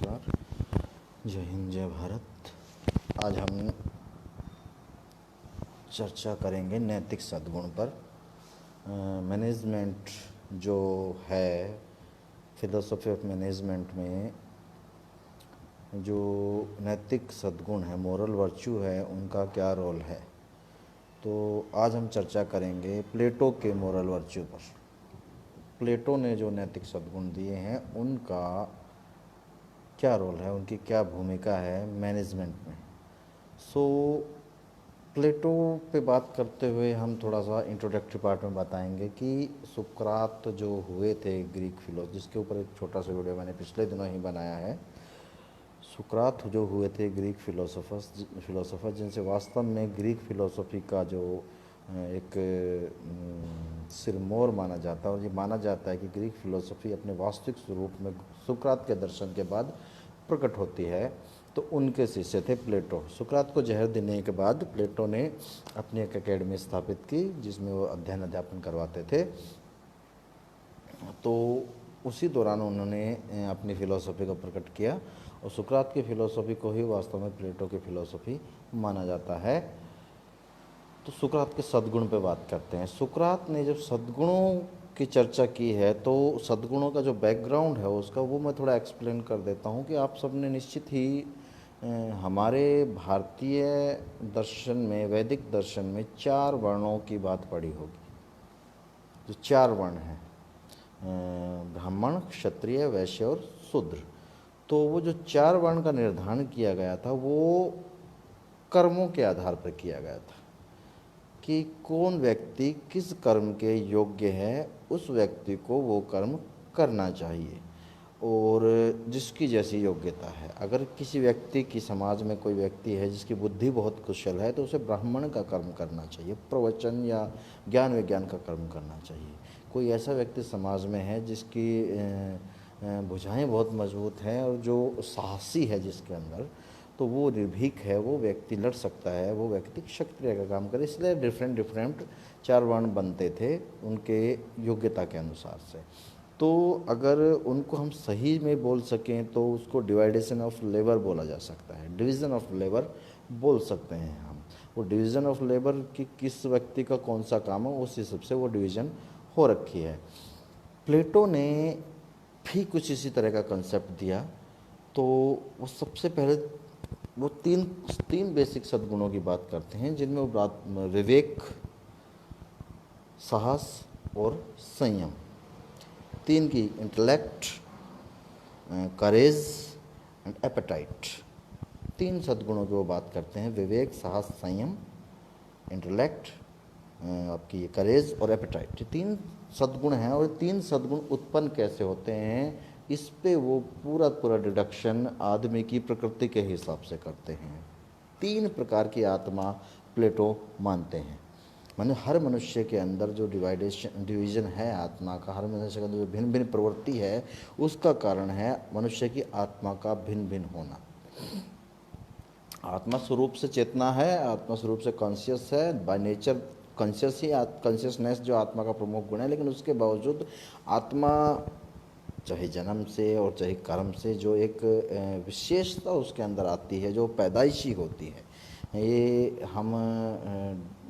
नमस्कार, जय हिंद, जय भारत। आज हम चर्चा करेंगे नैतिक सद्गुण पर। मैनेजमेंट जो है, फिलोसफी ऑफ मैनेजमेंट में जो नैतिक सद्गुण है, मोरल वर्च्यू है, उनका क्या रोल है। तो आज हम चर्चा करेंगे प्लेटो के मोरल वर्च्यू पर। प्लेटो ने जो नैतिक सद्गुण दिए हैं उनका क्या रोल है, उनकी क्या भूमिका है मैनेजमेंट में। प्लेटो पे बात करते हुए हम थोड़ा सा इंट्रोडक्टरी पार्ट में बताएंगे कि सुकरात जो हुए थे ग्रीक फिलोसफर, जिसके ऊपर एक छोटा सा वीडियो मैंने पिछले दिनों ही बनाया है। सुकरात जो हुए थे ग्रीक फिलोसोफर जिनसे वास्तव में ग्रीक फिलोसफी का जो एक सिरमौर माना जाता है, और ये माना जाता है कि ग्रीक फिलोसफी अपने वास्तविक स्वरूप में सुकरात के दर्शन के बाद प्रकट होती है। तो उनके शिष्य थे प्लेटो। सुकरात को जहर देने के बाद प्लेटो ने अपनी एक एकेडमी स्थापित की जिसमें वो अध्ययन अध्यापन करवाते थे। तो उसी दौरान उन्होंने अपनी फ़िलोसफी को प्रकट किया, और सुकरात की फ़िलोसफी को ही वास्तव में प्लेटो की फ़िलोसफी माना जाता है। तो सुकरात के सद्गुण पे बात करते हैं। सुकरात ने जब सद्गुणों की चर्चा की है तो सद्गुणों का जो बैकग्राउंड है उसका वो मैं थोड़ा एक्सप्लेन कर देता हूँ कि आप सबने निश्चित ही हमारे भारतीय दर्शन में, वैदिक दर्शन में 4 वर्णों की बात पढ़ी होगी। जो 4 वर्ण हैं, ब्राह्मण, क्षत्रिय, वैश्य और शूद्र। तो वो जो 4 वर्ण का निर्धारण किया गया था वो कर्मों के आधार पर किया गया था कि कौन व्यक्ति किस कर्म के योग्य है, उस व्यक्ति को वो कर्म करना चाहिए और जिसकी जैसी योग्यता है। अगर किसी व्यक्ति की, समाज में कोई व्यक्ति है जिसकी बुद्धि बहुत कुशल है तो उसे ब्राह्मण का कर्म करना चाहिए, प्रवचन या ज्ञान विज्ञान का कर्म करना चाहिए। कोई ऐसा व्यक्ति समाज में है जिसकी भुजाएं बहुत मजबूत हैं और जो साहसी है जिसके अंदर, तो वो निर्भीक है, वो व्यक्ति लड़ सकता है, वो व्यक्ति क्षत्रिय का काम करे। इसलिए डिफरेंट 4 वर्ण बनते थे उनके योग्यता के अनुसार से। तो अगर उनको हम सही में बोल सकें तो उसको डिवाइडेशन ऑफ लेबर बोला जा सकता है, डिवीज़न ऑफ लेबर बोल सकते हैं हम। वो डिवीज़न ऑफ लेबर कि किस व्यक्ति का कौन सा काम है, उस हिसाब से वो डिवीज़न हो रखी है। प्लेटो ने भी कुछ इसी तरह का कंसेप्ट दिया। तो वो सबसे पहले वो तीन बेसिक सद्गुणों की बात करते हैं जिनमें वो विवेक, साहस और संयम, 3 की, इंटेलेक्ट, करेज एंड एपेटाइट, 3 सद्गुणों की वो बात करते हैं। विवेक, साहस, संयम, इंटेलेक्ट, आपकी करेज और एपेटाइट, 3 सद्गुण हैं। और 3 सद्गुण उत्पन्न कैसे होते हैं इस पे वो पूरा डिडक्शन आदमी की प्रकृति के हिसाब से करते हैं। 3 प्रकार की आत्मा प्लेटो मानते हैं। माने हर मनुष्य के अंदर जो डिवीज़न है आत्मा का, हर मनुष्य के अंदर जो भिन्न भिन्न प्रवृत्ति है, उसका कारण है मनुष्य की आत्मा का भिन्न भिन्न होना। आत्मा स्वरूप से चेतना है, आत्मा स्वरूप से कॉन्शियस है, बाय नेचर कॉन्शियसनेस जो आत्मा का प्रमुख गुण है। लेकिन उसके बावजूद आत्मा चाहे जन्म से और चाहे कर्म से जो एक विशेषता उसके अंदर आती है, जो पैदाइशी होती है। ये हम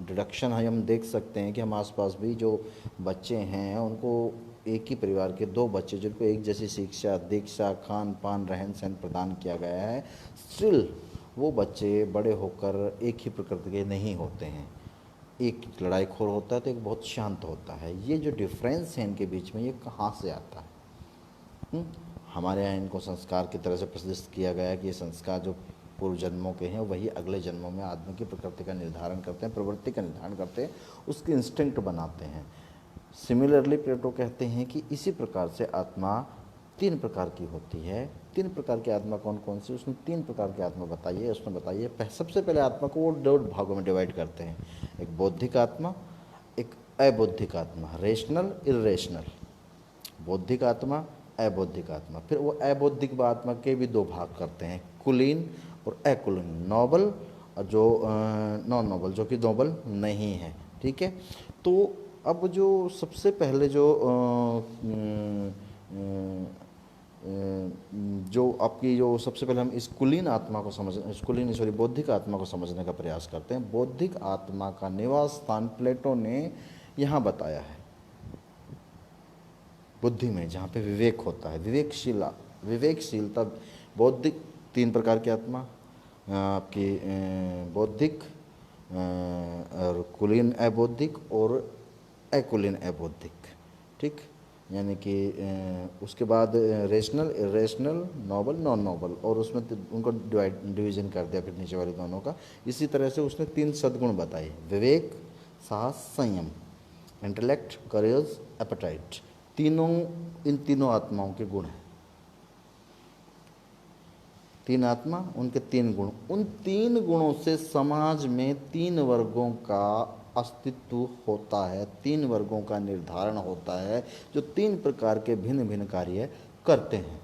डिडक्शन हम देख सकते हैं कि हम आसपास भी जो बच्चे हैं उनको एक ही परिवार के 2 बच्चे जिनको एक जैसी शिक्षा, दीक्षा, खान पान, रहन सहन प्रदान किया गया है, स्टिल वो बच्चे बड़े होकर एक ही प्रकृति के नहीं होते हैं। एक लड़ाईखोर होता है तो एक बहुत शांत होता है। ये जो डिफरेंस है इनके बीच में, ये कहाँ से आता है? हमारे यहाँ इनको संस्कार की तरह से प्रदर्शित किया गया है कि ये संस्कार जो पूर्व जन्मों के हैं वही अगले जन्मों में आदमी की प्रकृति का निर्धारण करते हैं, प्रवृत्ति का निर्धारण करते हैं, उसके इंस्टिंक्ट बनाते हैं। सिमिलरली प्लेटो कहते हैं कि इसी प्रकार से आत्मा 3 प्रकार की होती है। 3 प्रकार की आत्मा कौन कौन सी, उसने 3 प्रकार की आत्मा बताइए। उसने बताइए सबसे पहले आत्मा को वो 2 भागों में डिवाइड करते हैं, एक बौद्धिक आत्मा, एक अबौद्धिक आत्मा, रेशनल, इरेशनल। बौद्धिक आत्मा, अबौद्धिक आत्मा। फिर वो अबौद्धिक आत्मा के भी 2 भाग करते हैं, कुलीन और अकुलीन, नोबल और जो नॉन नोबल, जो कि नोबल नहीं है। ठीक है। तो अब जो सबसे पहले जो जो आपकी जो सबसे पहले हम इस कुलीन आत्मा को बौद्धिक आत्मा को समझने का प्रयास करते हैं। बौद्धिक आत्मा का निवास स्थान प्लेटो ने यहाँ बताया है, बुद्धि में, जहाँ पे विवेक होता है, विवेकशीलता। बौद्धिक, तीन प्रकार की आत्मा आपकी, बौद्धिक और कुलीन अबौद्धिक और अकुलीन अबौद्धिक, ठीक। यानी कि उसके बाद rational, irrational, noble, non noble, और उसमें उनको डिवीजन कर दिया फिर नीचे वाले दोनों का। इसी तरह से उसने तीन सद्गुण बताए, विवेक, साहस, संयम, इंटेलेक्ट, करेज, एपेटाइट। तीनों, इन तीनों आत्माओं के गुण हैं। तीन आत्मा, उनके तीन गुण, उन तीन गुणों से समाज में तीन वर्गों का अस्तित्व होता है, तीन वर्गों का निर्धारण होता है, जो तीन प्रकार के भिन्न भिन्न कार्य करते हैं।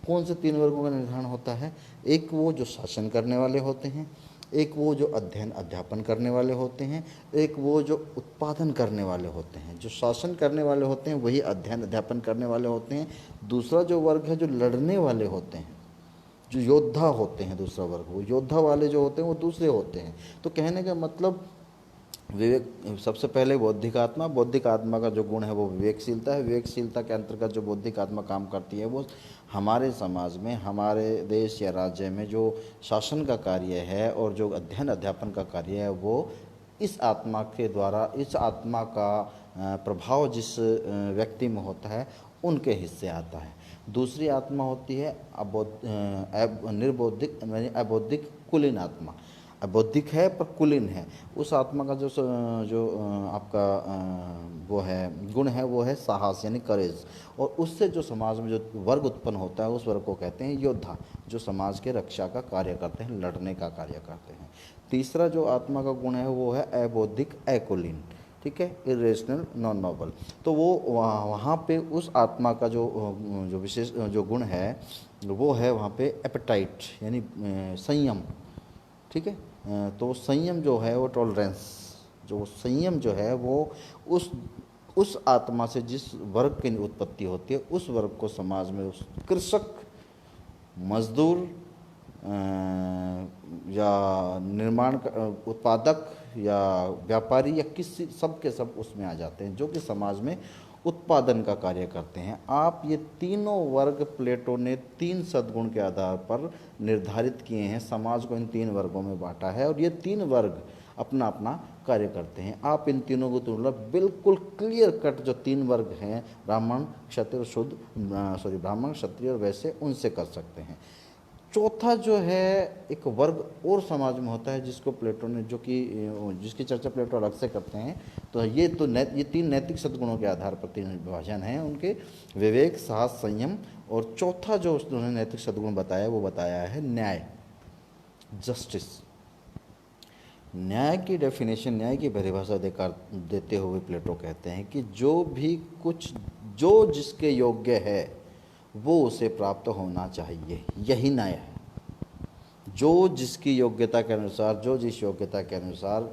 कौन से तीन वर्गों का निर्धारण होता है? एक वो जो शासन करने वाले होते हैं, एक वो जो अध्ययन अध्यापन करने वाले होते हैं, एक वो जो उत्पादन करने वाले होते हैं। जो शासन करने वाले होते हैं वही अध्ययन अध्यापन करने वाले होते हैं। दूसरा जो वर्ग है जो लड़ने वाले होते हैं, जो योद्धा होते हैं, दूसरा वर्ग, वो योद्धा वाले जो होते हैं वो दूसरे होते हैं। तो कहने का मतलब, विवेक, सबसे पहले बौद्धिक आत्मा का जो गुण है वो विवेकशीलता है। विवेकशीलता के अंतर्गत जो बौद्धिक आत्मा काम करती है वो हमारे समाज में, हमारे देश या राज्य में जो शासन का कार्य है और जो अध्ययन अध्यापन का कार्य है वो इस आत्मा के द्वारा, इस आत्मा का प्रभाव जिस व्यक्ति में होता है उनके हिस्से आता है। दूसरी आत्मा होती है निर्बौद्धिक, यानी अबौद्धिक कुलीन आत्मा। बौद्धिक है पर कुलीन है। उस आत्मा का जो आपका वो है गुण है वो है साहस, यानी करेज। और उससे जो समाज में जो वर्ग उत्पन्न होता है उस वर्ग को कहते हैं योद्धा, जो समाज के रक्षा का कार्य करते हैं, लड़ने का कार्य करते हैं। तीसरा जो आत्मा का गुण है वो है अबौद्धिक अकुलीन, ठीक है, इरेशनल, नॉन नोबल। तो वो वहाँ पे उस आत्मा का जो विशेष जो गुण है वो है वहाँ पे एपेटाइट, यानी संयम, ठीक है। तो संयम जो है वो टॉलरेंस, जो संयम जो है वो उस आत्मा से जिस वर्ग की उत्पत्ति होती है उस वर्ग को समाज में, उस कृषक, मजदूर या निर्माण उत्पादक या व्यापारी या किसी, सब के सब उसमें आ जाते हैं जो कि समाज में उत्पादन का कार्य करते हैं। आप ये तीनों वर्ग प्लेटो ने तीन सद्गुण के आधार पर निर्धारित किए हैं, समाज को इन तीन वर्गों में बांटा है और ये तीन वर्ग अपना अपना कार्य करते हैं। आप इन तीनों को तुलना बिल्कुल क्लियर कट जो तीन वर्ग हैं, ब्राह्मण, क्षत्रिय और वैश्य, उनसे कर सकते हैं। चौथा जो है एक वर्ग और समाज में होता है जिसको प्लेटो ने, जो कि जिसकी चर्चा प्लेटो अलग से करते हैं। तो ये तीन नैतिक सद्गुणों के आधार पर तीन विभाजन हैं उनके, विवेक, साहस, संयम। और चौथा जो उन्होंने नैतिक सद्गुण बताया वो बताया है न्याय, जस्टिस। न्याय की डेफिनेशन, न्याय की परिभाषा देते हुए प्लेटो कहते हैं कि जो जिसके योग्य है वो उसे प्राप्त होना चाहिए, यही न्याय है। जो जिसकी योग्यता के अनुसार, जो जिस योग्यता के अनुसार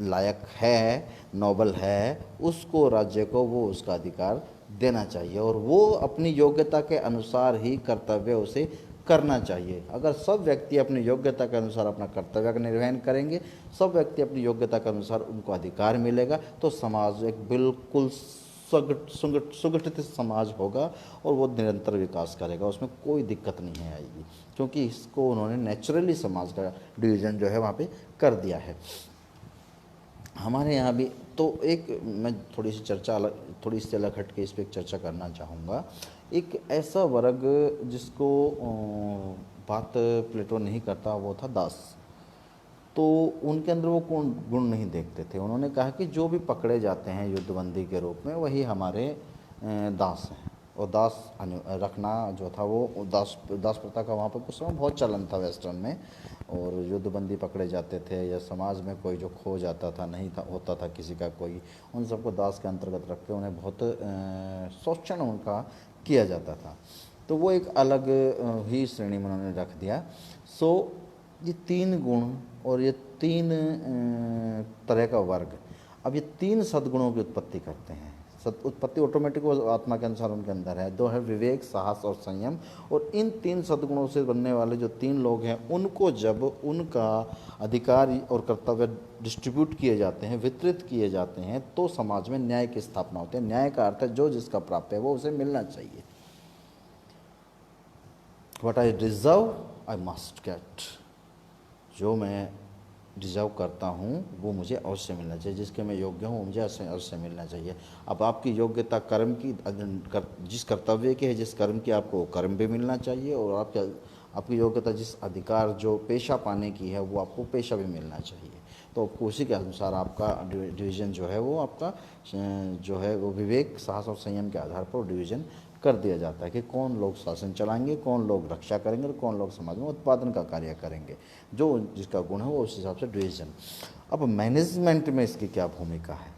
लायक है, नोबल है, उसको, राज्य को वो उसका अधिकार देना चाहिए और वो अपनी योग्यता के अनुसार ही कर्तव्य उसे करना चाहिए। अगर सब व्यक्ति अपनी योग्यता के अनुसार अपना कर्तव्य का निर्वहन करेंगे, सब व्यक्ति अपनी योग्यता के अनुसार उनको अधिकार मिलेगा, तो समाज एक बिल्कुल सुगठित समाज होगा और वो निरंतर विकास करेगा, उसमें कोई दिक्कत नहीं है आएगी, क्योंकि इसको उन्होंने नेचुरली समाज का डिवीज़न जो है वहाँ पे कर दिया है। हमारे यहाँ भी तो मैं थोड़ी सी अलग हट के इस पर चर्चा करना चाहूँगा। एक ऐसा वर्ग जिसको बात प्लेटो नहीं करता, वो था दास। तो उनके अंदर वो कौन गुण नहीं देखते थे। उन्होंने कहा कि जो भी पकड़े जाते हैं युद्धबंदी के रूप में वही हमारे दास हैं। और दास रखना जो था वो दास प्रथा का वहाँ पर कुछ समय बहुत चलन था वेस्टर्न में। और युद्धबंदी पकड़े जाते थे या समाज में कोई जो खो जाता था, नहीं था होता था किसी का कोई, उन सबको दास के अंतर्गत रख के उन्हें बहुत शोषण उनका किया जाता था। तो वो एक अलग ही श्रेणी में उन्होंने रख दिया। सो ये तीन गुण और ये तीन तरह का वर्ग, अब ये तीन सद्गुणों की उत्पत्ति करते हैं। उत्पत्ति ऑटोमेटिक वो आत्मा के अनुसार उनके अंदर है। दो है विवेक, साहस और संयम। और इन 3 सद्गुणों से बनने वाले जो 3 लोग हैं, उनको जब उनका अधिकार और कर्तव्य डिस्ट्रीब्यूट किए जाते हैं, वितरित किए जाते हैं, तो समाज में न्याय की स्थापना होती है। न्याय का अर्थ है जो जिसका प्राप्य है वो उसे मिलना चाहिए। What I deserve I must get. जो मैं डिजर्व करता हूँ वो मुझे अवश्य मिलना चाहिए। जिसके मैं योग्य हूँ मुझे अवश्य मिलना चाहिए। अब आपकी योग्यता कर्म की, जिस कर्तव्य की है, जिस कर्म की, आपको कर्म भी मिलना चाहिए। और आपकी योग्यता जिस अधिकार, जो पेशा पाने की है, वो आपको पेशा भी मिलना चाहिए। तो आपको उसी के अनुसार आपका डिवीज़न जो है वो आपका जो है वो विवेक, साहस और संयम के आधार पर डिवीज़न कर दिया जाता है कि कौन लोग शासन चलाएंगे, कौन लोग रक्षा करेंगे और कौन लोग समाज में उत्पादन का कार्य करेंगे। जो जिसका गुण है वो उस हिसाब से डिवीज़न। अब मैनेजमेंट में इसकी क्या भूमिका है?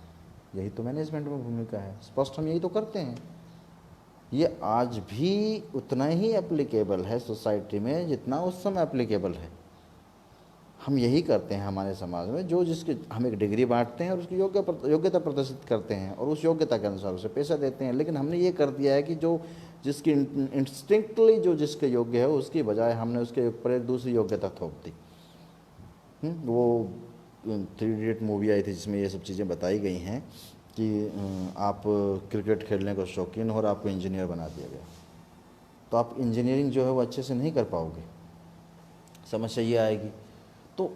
यही तो मैनेजमेंट में भूमिका है। स्पष्ट हम यही तो करते हैं। ये आज भी उतना ही एप्लीकेबल है सोसाइटी में जितना उस समय एप्लीकेबल है। हम यही करते हैं हमारे समाज में। जो जिसके हम एक डिग्री बांटते हैं और उसकी योग्यता प्रदर्शित करते हैं और उस योग्यता के अनुसार उसे पैसा देते हैं। लेकिन हमने ये कर दिया है कि जो जिसकी इंस्टिंक्टली जो जिसके योग्य है उसकी बजाय हमने उसके ऊपर एक दूसरी योग्यता थोप दी। वो 3 इडियट मूवी आई थी जिसमें ये सब चीज़ें बताई गई हैं कि आप क्रिकेट खेलने को शौकीन हो और आपको इंजीनियर बना दिया गया, तो आप इंजीनियरिंग जो है वो अच्छे से नहीं कर पाओगे। समस्या ये आएगी। तो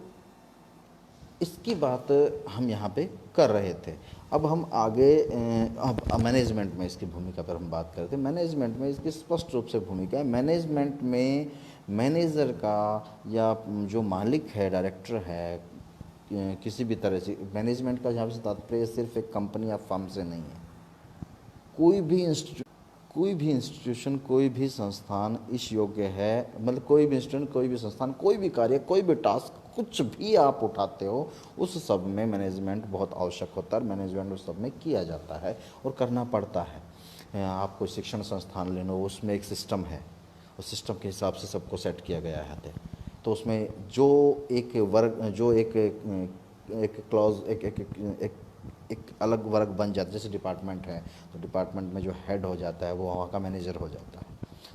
इसकी बात हम यहाँ पे कर रहे थे। अब हम आगे अब मैनेजमेंट में इसकी भूमिका पर हम बात करते हैं। मैनेजमेंट में इसकी स्पष्ट रूप से भूमिका है। मैनेजमेंट में मैनेजर का या जो मालिक है, डायरेक्टर है, किसी भी तरह से मैनेजमेंट का यहाँ से तात्पर्य सिर्फ एक कंपनी या फर्म से नहीं है। कोई भी इंस्टीट्यूशन, कोई भी संस्थान इस योग्य है, मतलब कोई भी इंस्टीट्यूशन, कोई भी संस्थान, कोई भी कार्य, कोई भी टास्क, कुछ भी आप उठाते हो उस सब में मैनेजमेंट बहुत आवश्यक होता है। मैनेजमेंट उस सब में किया जाता है और करना पड़ता है। आप कोई शिक्षण संस्थान ले लो, उसमें एक सिस्टम है, उस सिस्टम के हिसाब से सबको सेट किया गया है। तो उसमें जो एक वर्ग, जो एक क्लॉज, एक अलग वर्ग बन जाता है। जैसे डिपार्टमेंट है तो डिपार्टमेंट में जो हेड हो जाता है वो वहाँ का मैनेजर हो जाता है।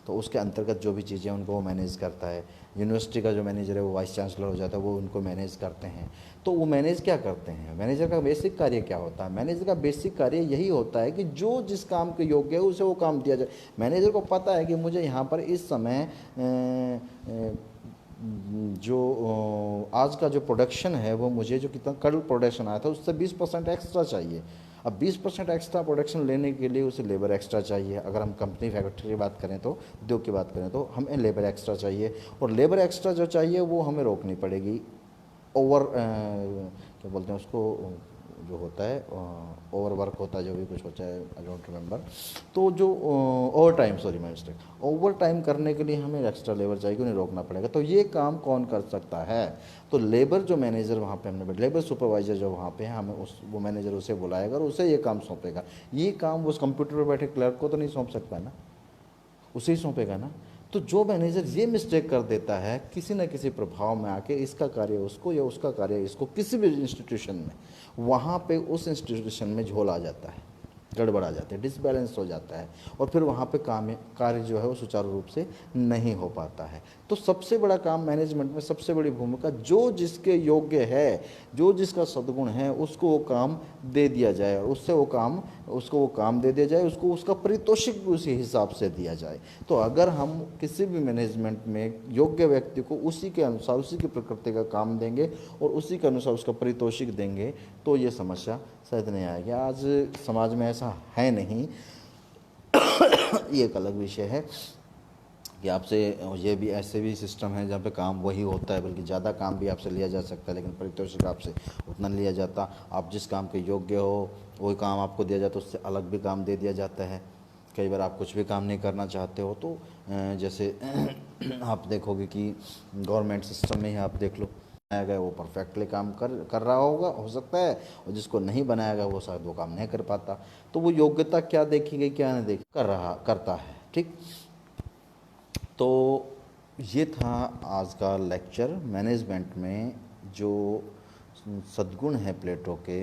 तो उसके अंतर्गत जो भी चीज़ें उनको वो मैनेज करता है। यूनिवर्सिटी का जो मैनेजर है वो वाइस चांसलर हो जाता है, वो उनको मैनेज करते हैं। तो वो मैनेज क्या करते हैं? मैनेजर का बेसिक कार्य क्या होता है? मैनेजर का बेसिक कार्य यही होता है कि जो जिस काम के योग्य है उसे वो काम दिया जाए। मैनेजर को पता है कि मुझे यहाँ पर इस समय जो आज का जो प्रोडक्शन है वो मुझे जो कितना कल प्रोडक्शन आया था उससे 20% एक्स्ट्रा चाहिए। अब 20% एक्स्ट्रा प्रोडक्शन लेने के लिए उसे लेबर एक्स्ट्रा चाहिए। अगर हम कंपनी फैक्ट्री की बात करें, तो उद्योग की बात करें, तो हमें लेबर एक्स्ट्रा चाहिए। और लेबर एक्स्ट्रा जो चाहिए वो हमें रोकनी पड़ेगी। क्या बोलते हैं उसको, जो होता है ओवर वर्क होता है, जो भी कुछ होता है, आई डोंट रिमेंबर। तो जो over time, sorry my mistake, over time करने के लिए हमें एक्स्ट्रा लेबर चाहिए, उन्हें रोकना पड़ेगा। तो ये काम कौन कर सकता है? तो लेबर जो मैनेजर वहाँ पे हमने, लेबर सुपरवाइजर जो वहाँ पे है, हमें वो मैनेजर उसे बुलाएगा और उसे ये काम सौंपेगा। ये काम उस कंप्यूटर पर बैठे क्लर्क को तो नहीं सौंप सकता ना, उसे ही सौंपेगा ना। तो जो मैनेजर ये मिस्टेक कर देता है किसी न किसी प्रभाव में आके, इसका कार्य उसको या उसका कार्य इसको, किसी भी इंस्टीट्यूशन में, वहाँ पे उस इंस्टीट्यूशन में झोल आ जाता है, गड़बड़ आ जाती है, डिसबैलेंस हो जाता है और फिर वहाँ पे कार्य जो है वो सुचारू रूप से नहीं हो पाता है। तो सबसे बड़ा काम मैनेजमेंट में, सबसे बड़ी भूमिका, जो जिसके योग्य है, जो जिसका सद्गुण है, उसको वो काम दे दिया जाए और उसको वो काम दे दिया जाए, उसको उसका पारितोषिक भी उसी हिसाब से दिया जाए। तो अगर हम किसी भी मैनेजमेंट में योग्य व्यक्ति को उसी के अनुसार, उसी की प्रकृति का काम देंगे और उसी के अनुसार उसका पारितोषिक देंगे तो ये समस्या शायद नहीं आएगी। आज समाज में ऐसा है नहीं। ये एक अलग विषय है कि आपसे ये भी ऐसे भी सिस्टम है जहाँ पे काम वही होता है, बल्कि ज़्यादा काम भी आपसे लिया जा सकता है, लेकिन पारितोषिक आपसे उतना लिया जाता। आप जिस काम के योग्य हो वही काम आपको दिया जाता, उससे अलग भी काम दे दिया जाता है। कई बार आप कुछ भी काम नहीं करना चाहते हो तो जैसे आप देखोगे कि गवर्नमेंट सिस्टम में ही आप देख लो, बनाया गया वो परफेक्टली काम कर रहा होगा, हो सकता है, और जिसको नहीं बनाया गया वो शायद वो काम नहीं कर पाता। तो वो योग्यता क्या देखी गई, क्या नहीं देखी, करता है। ठीक, तो ये था आज का लेक्चर। मैनेजमेंट में जो सद्गुण है प्लेटो के,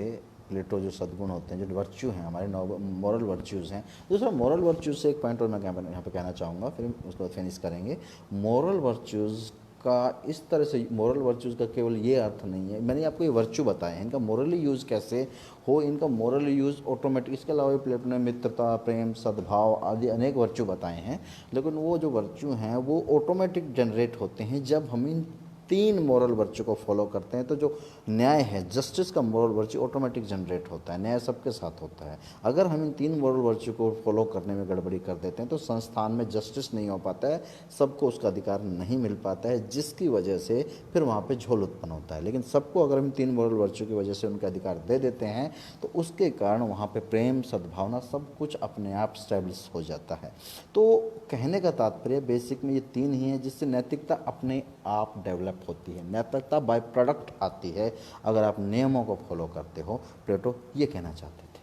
प्लेटो जो सद्गुण होते हैं, जो वर्च्यू हैं हमारे मॉरल वर्च्यूज़ हैं। दूसरा मॉरल वर्च्यूज़ से एक पॉइंट और मैं यहाँ पे कहना चाहूँगा, फिर उसको बाद फिनिश करेंगे। मॉरल वर्च्यूज़ का इस तरह से, मॉरल वर्च्यूज़ का केवल ये अर्थ नहीं है, मैंने आपको ये वर्च्यू बताए हैं, इनका मॉरली यूज़ कैसे हो, इनका मॉरल यूज़ ऑटोमेटिक, इसके अलावा प्लेटो ने मित्रता, प्रेम, सद्भाव आदि अनेक वर्च्यू बताए हैं, लेकिन वो जो वर्च्यू हैं वो ऑटोमेटिक जनरेट होते हैं जब हम इन 3 मॉरल वर्च्यू को फॉलो करते हैं। तो जो न्याय है, जस्टिस का मॉरल वर्च्यू ऑटोमेटिक जनरेट होता है, न्याय सबके साथ होता है। अगर हम इन 3 मॉरल वर्च्यू को फॉलो करने में गड़बड़ी कर देते हैं तो संस्थान में जस्टिस नहीं हो पाता है, सबको उसका अधिकार नहीं मिल पाता है, जिसकी वजह से फिर वहाँ पे झोल उत्पन्न होता है। लेकिन सबको अगर हम 3 मॉरल वर्च्यू की वजह से उनके अधिकार दे देते हैं तो उसके कारण वहाँ पे प्रेम, सद्भावना सब कुछ अपने आप स्टैब्लिश हो जाता है। तो कहने का तात्पर्य बेसिक में ये 3 ही हैं जिससे नैतिकता अपने आप डेवलप होती है, नैतिकता बाय प्रोडक्ट आती है अगर आप नियमों को फॉलो करते हो, प्लेटो ये कहना चाहते थे।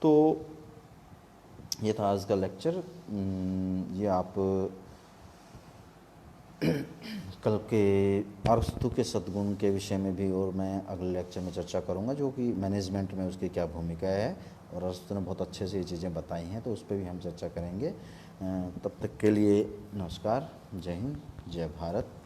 तो ये था आज का लेक्चर। ये आप कल के अरस्तु के सद्गुण के विषय में भी और मैं अगले लेक्चर में चर्चा करूंगा, जो कि मैनेजमेंट में उसकी क्या भूमिका है, और अरस्तु ने बहुत अच्छे से ये चीज़ें बताई हैं, तो उस पर भी हम चर्चा करेंगे। तब तक के लिए नमस्कार, जय हिंद, जय भारत।